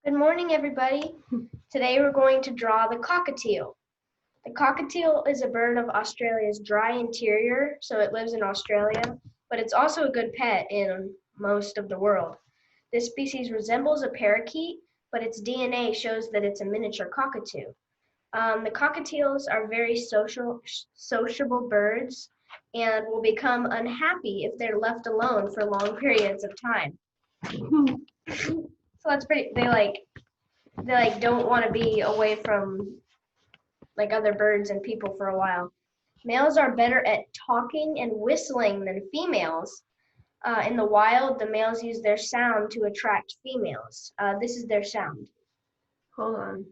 Good morning, everybody. Today we're going to draw the cockatiel. The cockatiel is a bird of Australia's dry interior, so it lives in Australia, but it's also a good pet in most of the world. This species resembles a parakeet, but its DNA shows that it's a miniature cockatoo. The cockatiels are very sociable birds and will become unhappy if they're left alone for long periods of time. So that's pretty, they don't want to be away from like other birds and people for a while. Males are better at talking and whistling than females. In the wild, the males use their sound to attract females. This is their sound. Hold on.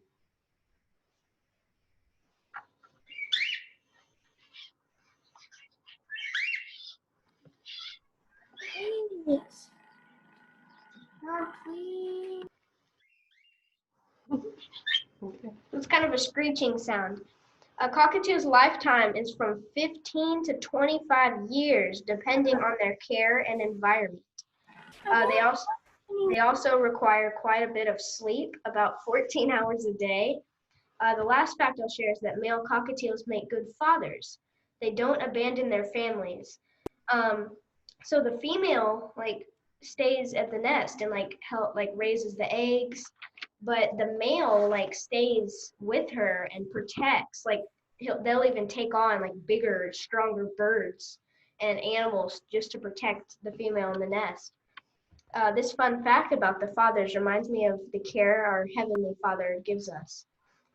Please. Please. It's kind of a screeching sound. A cockatoo's lifetime is from 15 to 25 years, depending on their care and environment. They also require quite a bit of sleep, about 14 hours a day. The last fact I'll share is that male cockatiels make good fathers. They don't abandon their families. Um, so the female stays at the nest and raises the eggs, but the male stays with her and protects. They'll even take on bigger, stronger birds and animals just to protect the female in the nest. This fun fact about the fathers reminds me of the care our Heavenly Father gives us.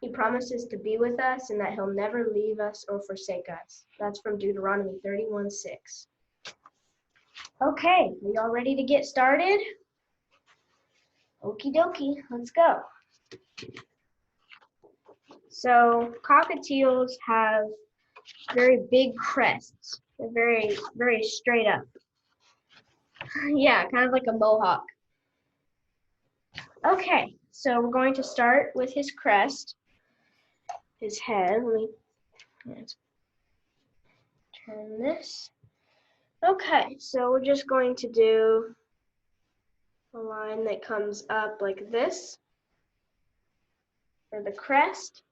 He promises to be with us and that He'll never leave us or forsake us. That's from Deuteronomy 31:6. Okay, are y'all ready to get started? Okie dokie, let's go. So cockatiels have very big crests. They're very, very straight up. Yeah, kind of like a mohawk. Okay, so we're going to start with his crest, his head. Let's turn this. Okay, so we're just going to do a line that comes up like this for the crest.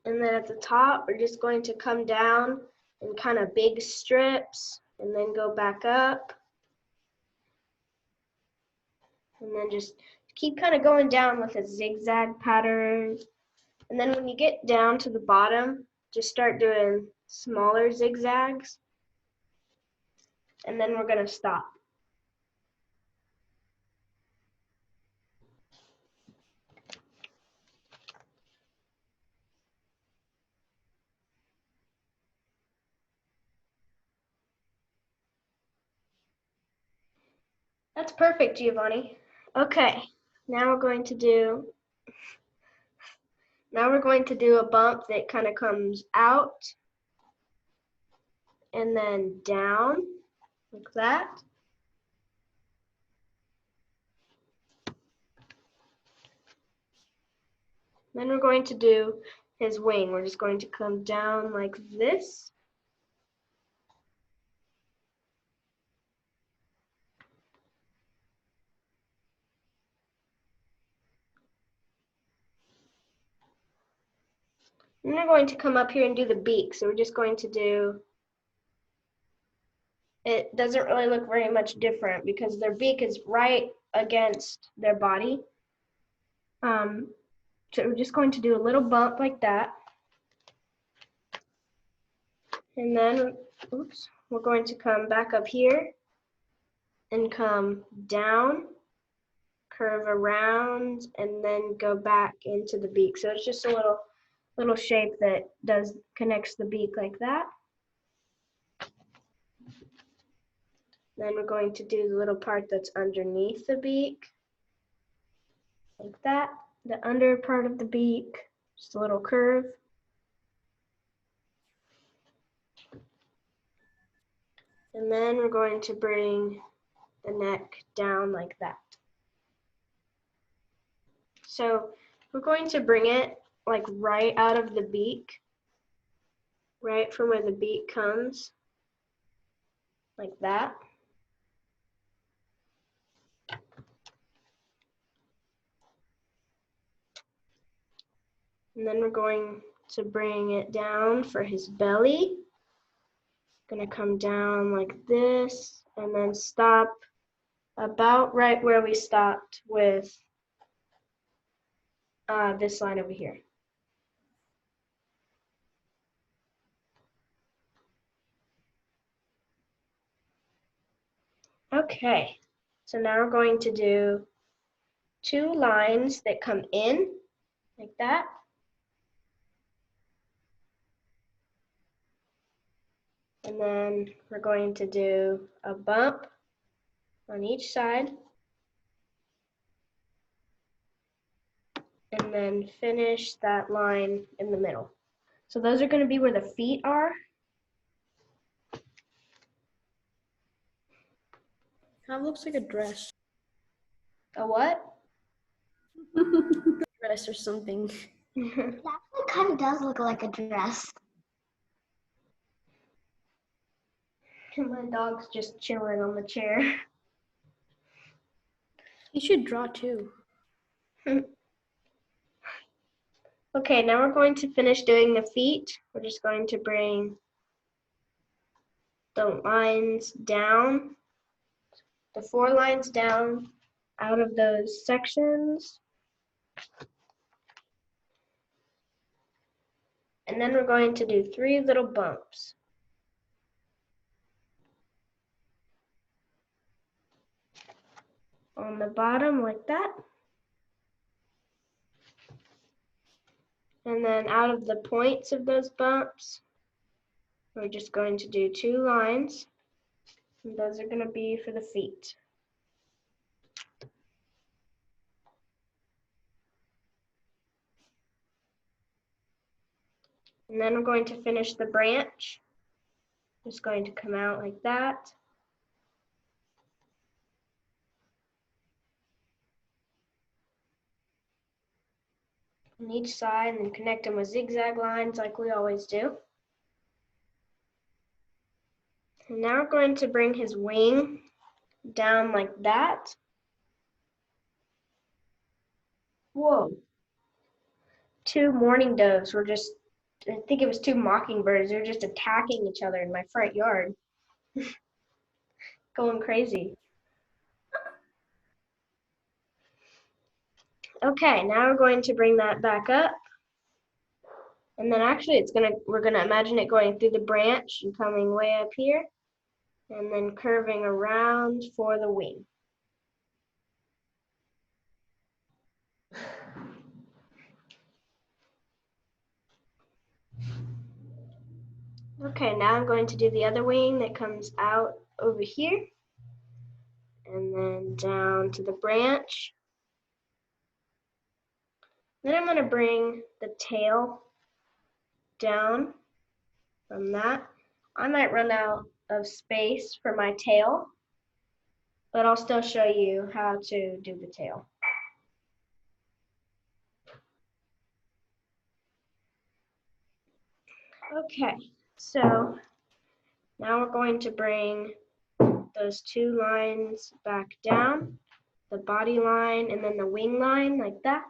And then at the top, we're just going to come down in kind of big strips and then go back up. And then just keep kind of going down with a zigzag pattern. And then when you get down to the bottom, just start doing smaller zigzags. And then we're going to stop. That's perfect, Giovanni. Okay, now we're going to do a bump that kind of comes out and then down like that. Then we're going to do his wing. We're just going to come down like this. And we're going to come up here and do the beak. So we're just going to do, it doesn't really look very much different because their beak is right against their body. So we're just going to do a little bump like that. And then, we're going to come back up here and come down, curve around, and then go back into the beak. So it's just a little shape that connects the beak like that. Then we're going to do the little part that's underneath the beak, like that. The under part of the beak, just a little curve. And then we're going to bring the neck down like that. So we're going to bring it like right out of the beak. right from where the beak comes, like that. And then we're going to bring it down for his belly. Gonna come down like this and then stop about right where we stopped with this line over here. Okay, so now we're going to do 2 lines that come in like that. And then we're going to do a bump on each side. And then finish that line in the middle. So those are going to be where the feet are. That looks like a dress. A what? Dress or something. It actually kind of does look like a dress. My dog's just chilling on the chair. You should draw too. Okay, now we're going to finish doing the feet. We're just going to bring the lines down, the 4 lines down out of those sections. And then we're going to do 3 little bumps. On the bottom like that. And then out of the points of those bumps, we're just going to do 2 lines. And those are going to be for the feet. And then we're going to finish the branch. Just going to come out like that. On each side and then connect them with zigzag lines like we always do. And now we're going to bring his wing down like that. Whoa. 2 mourning doves were just, I think it was 2 mockingbirds, they were just attacking each other in my front yard. Going crazy. Okay, now we're going to bring that back up. And then actually we're gonna imagine it going through the branch and coming way up here. And then curving around for the wing. Okay, now I'm going to do the other wing that comes out over here. And then down to the branch. Then I'm going to bring the tail down from that. I might run out of space for my tail, but I'll still show you how to do the tail. Okay, so now we're going to bring those 2 lines back down, the body line and then the wing line like that.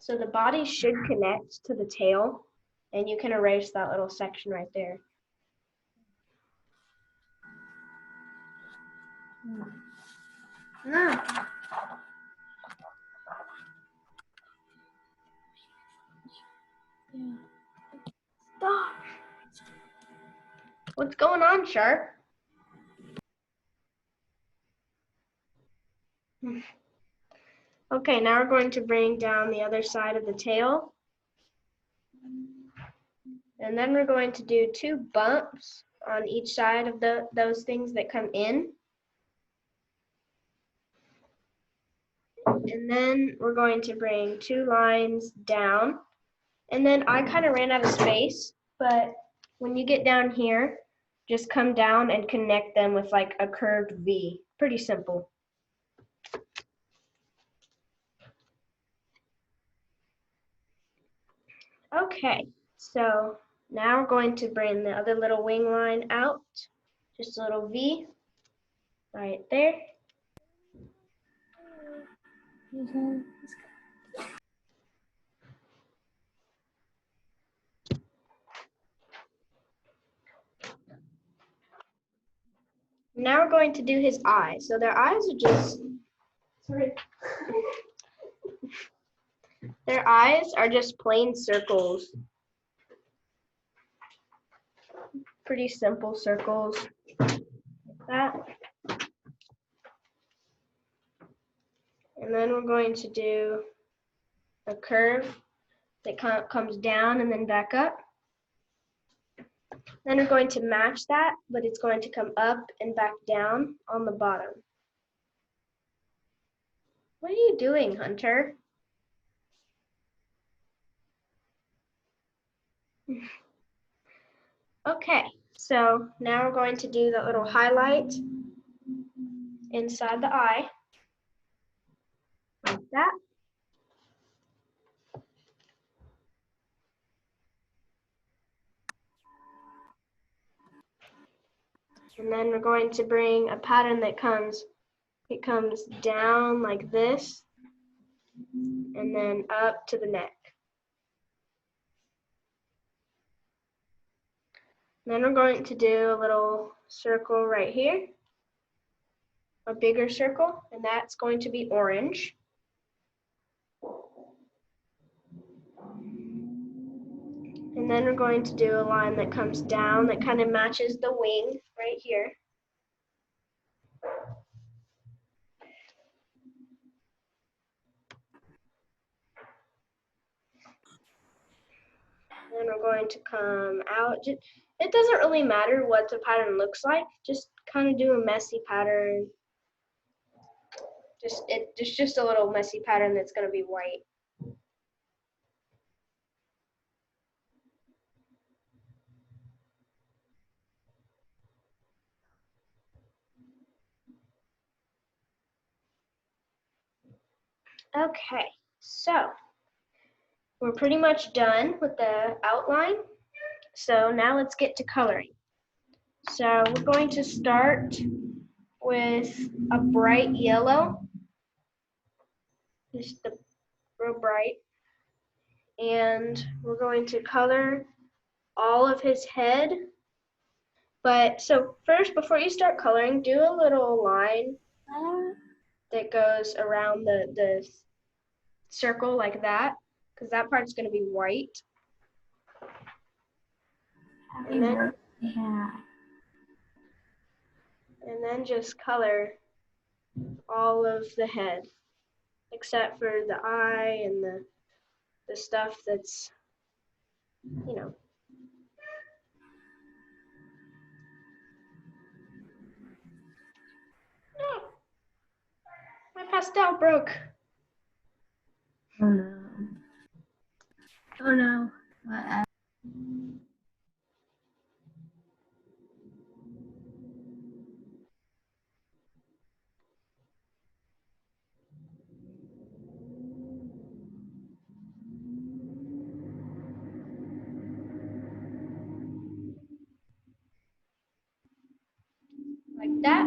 So the body should connect to the tail, and you can erase that little section right there. No. Yeah. Stop. What's going on, Sharp? Okay, now we're going to bring down the other side of the tail. And then we're going to do 2 bumps on each side of those things that come in. And then we're going to bring 2 lines down. And then I kind of ran out of space, but when you get down here, just come down and connect them with like a curved V. Pretty simple. Okay, so now we're going to bring the other little wing line out. Just a little V right there. Now we're going to do his eyes. So their eyes are just, sorry. Their eyes are just plain circles. Pretty simple circles like that. And then we're going to do a curve that comes down and then back up. Then we're going to match that, but it's going to come up and back down on the bottom. What are you doing, Hunter? Okay, so now we're going to do the little highlight inside the eye, like that. And then we're going to bring a pattern that comes down like this, and then up to the neck. Then we're going to do a little circle right here, a bigger circle, and that's going to be orange. And then we're going to do a line that comes down that kind of matches the wing right here. Then we're going to come out. It doesn't really matter what the pattern looks like. Just kind of do a messy pattern. Just a little messy pattern that's going to be white. Okay, so we're pretty much done with the outline. So now let's get to coloring. So we're going to start with a bright yellow, just the real bright. And we're going to color all of his head. But so first, before you start coloring, do a little line that goes around the circle like that, because that part's going to be white. And then just color all of the head, except for the eye and the stuff that's, you know. No, my pastel broke. Oh no. Oh no. Like that.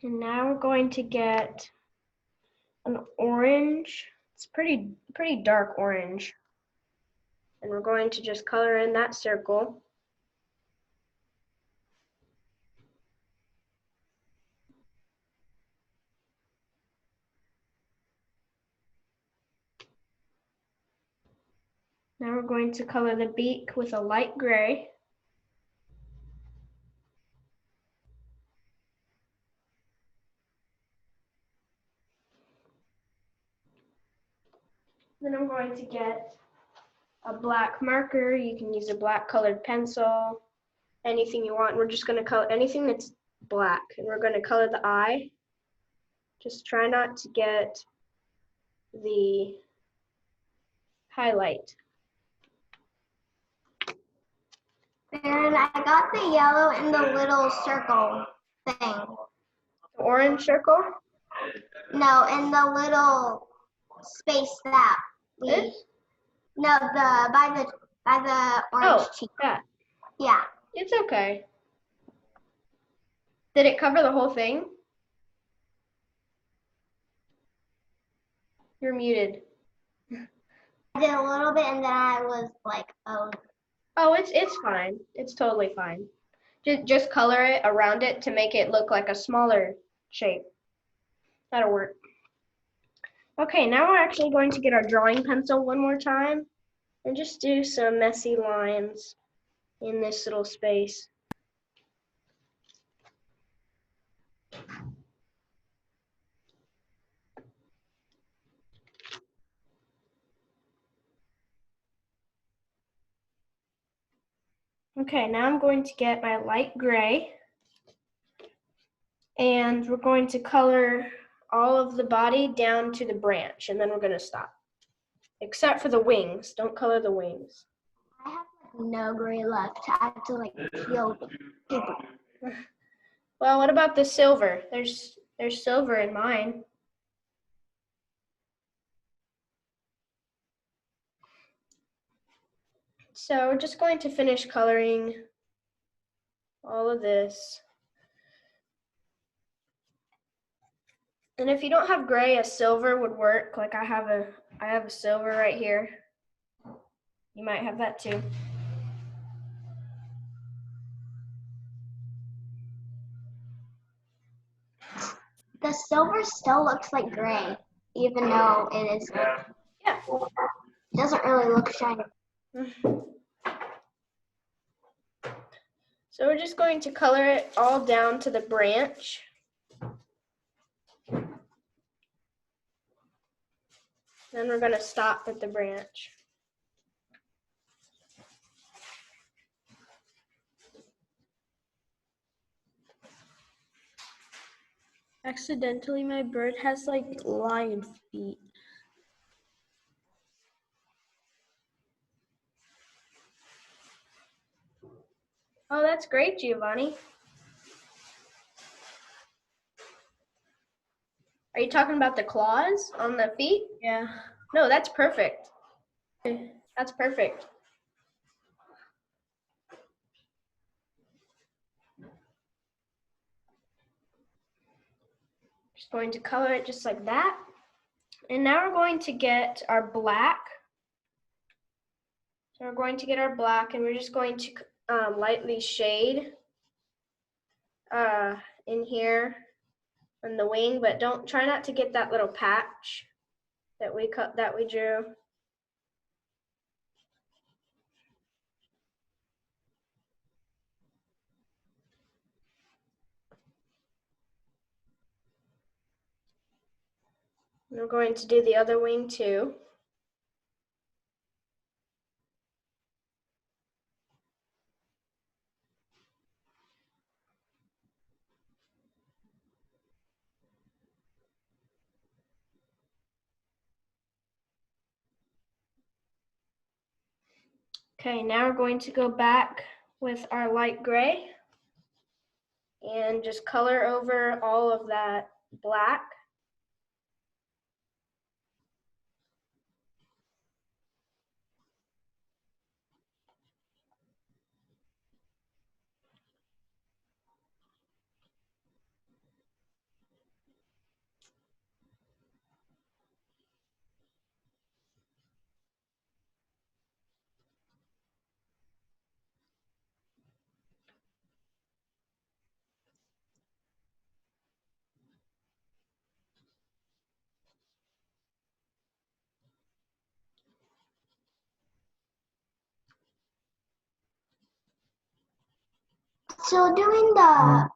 And now we're going to get an orange. It's pretty dark orange. And we're going to just color in that circle. Now we're going to color the beak with a light gray. Then I'm going to get a black marker. You can use a black colored pencil, anything you want. We're just going to color anything that's black, and we're going to color the eye. Just try not to get the highlight. And I got the yellow in the little circle thing. The orange circle? No, in the little space that we. This? No, by the orange Oh, cheek. that. Yeah. It's okay. Did it cover the whole thing? You're muted. I did a little bit, and then I was like, oh. Oh, it's fine. It's totally fine. Just color it around it to make it look like a smaller shape. That'll work. Okay, now we're actually going to get our drawing pencil one more time and just do some messy lines in this little space. Okay, now I'm going to get my light gray and we're going to color all of the body down to the branch and then we're going to stop. Except for the wings. Don't color the wings. I have like no gray left. I have to like peel the paper. Well, what about the silver? There's silver in mine. So we're just going to finish coloring all of this. And if you don't have gray, a silver would work. Like I have a silver right here. You might have that too. The silver still looks like gray, even though it is. Yeah. Doesn't really look shiny. So we're just going to color it all down to the branch. Then we're going to stop at the branch. Accidentally, my bird has like lion feet. Oh, that's great, Giovanni. Are you talking about the claws on the feet? Yeah. No, that's perfect. That's perfect. Just going to color it just like that. And now we're going to get our black. So we're going to get our black and we're just going to lightly shade in here on the wing, but don't try not to get that little patch that we drew. And we're going to do the other wing too. Okay, now we're going to go back with our light gray and just color over all of that black. So doing the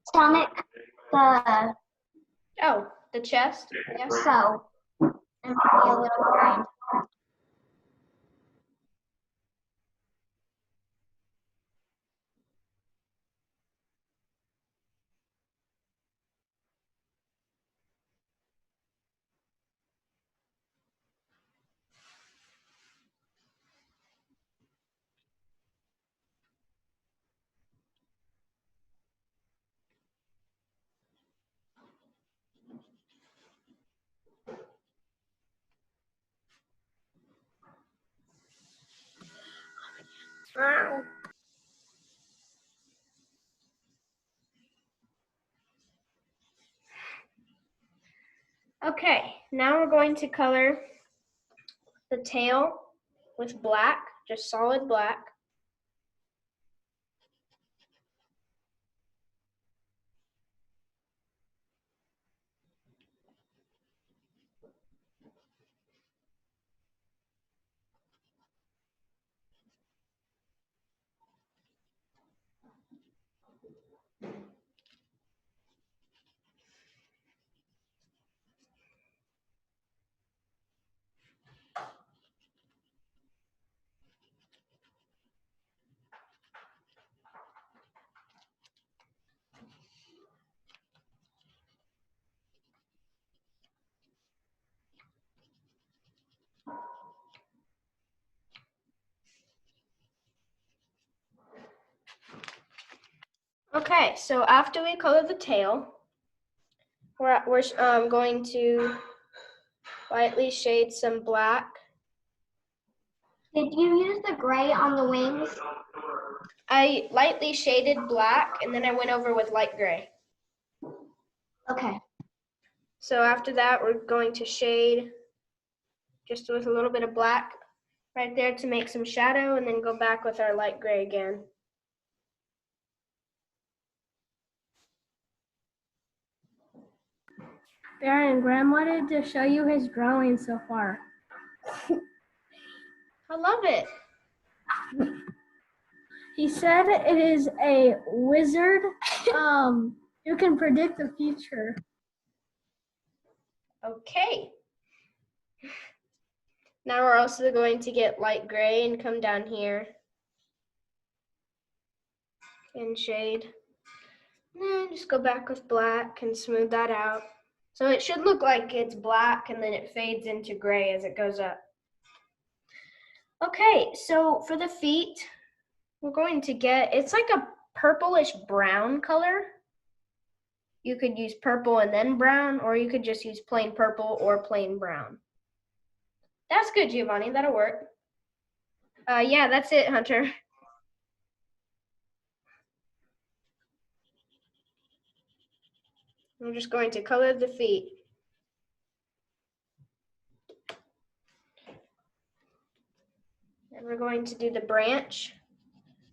stomach, the Oh, the chest? Yeah. so, and be a little green. Okay, now we're going to color the tail with black, just solid black. Okay, so after we color the tail, we're going to lightly shade some black. Did you use the gray on the wings? I lightly shaded black and then I went over with light gray. Okay. So after that, we're going to shade just with a little bit of black right there to make some shadow and then go back with our light gray again. Baron, Graham wanted to show you his drawing so far. I love it. He said it is a wizard who can predict the future. Okay. Now we're also going to get light gray and come down here and shade. And just go back with black and smooth that out. So it should look like it's black and then it fades into gray as it goes up. Okay, so for the feet, we're going to get, it's like a purplish brown color. You could use purple and then brown, or you could just use plain purple or plain brown. That's good, Giovanni, that'll work. Yeah, that's it, Hunter. I'm just going to color the feet. And we're going to do the branch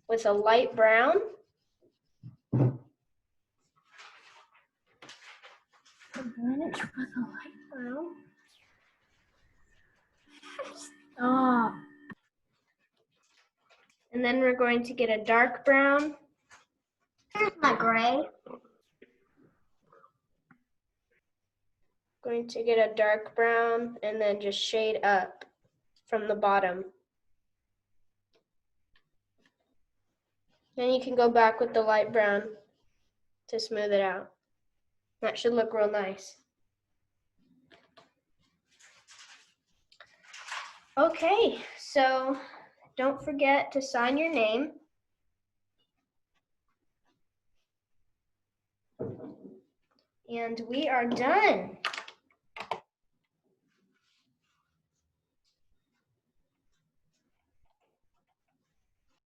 with a light brown. The branch with a light brown. Stop. And then we're going to get a dark brown. Here's my gray. Going to get a dark brown and then just shade up from the bottom. Then you can go back with the light brown to smooth it out. That should look real nice. Okay, so don't forget to sign your name. And we are done.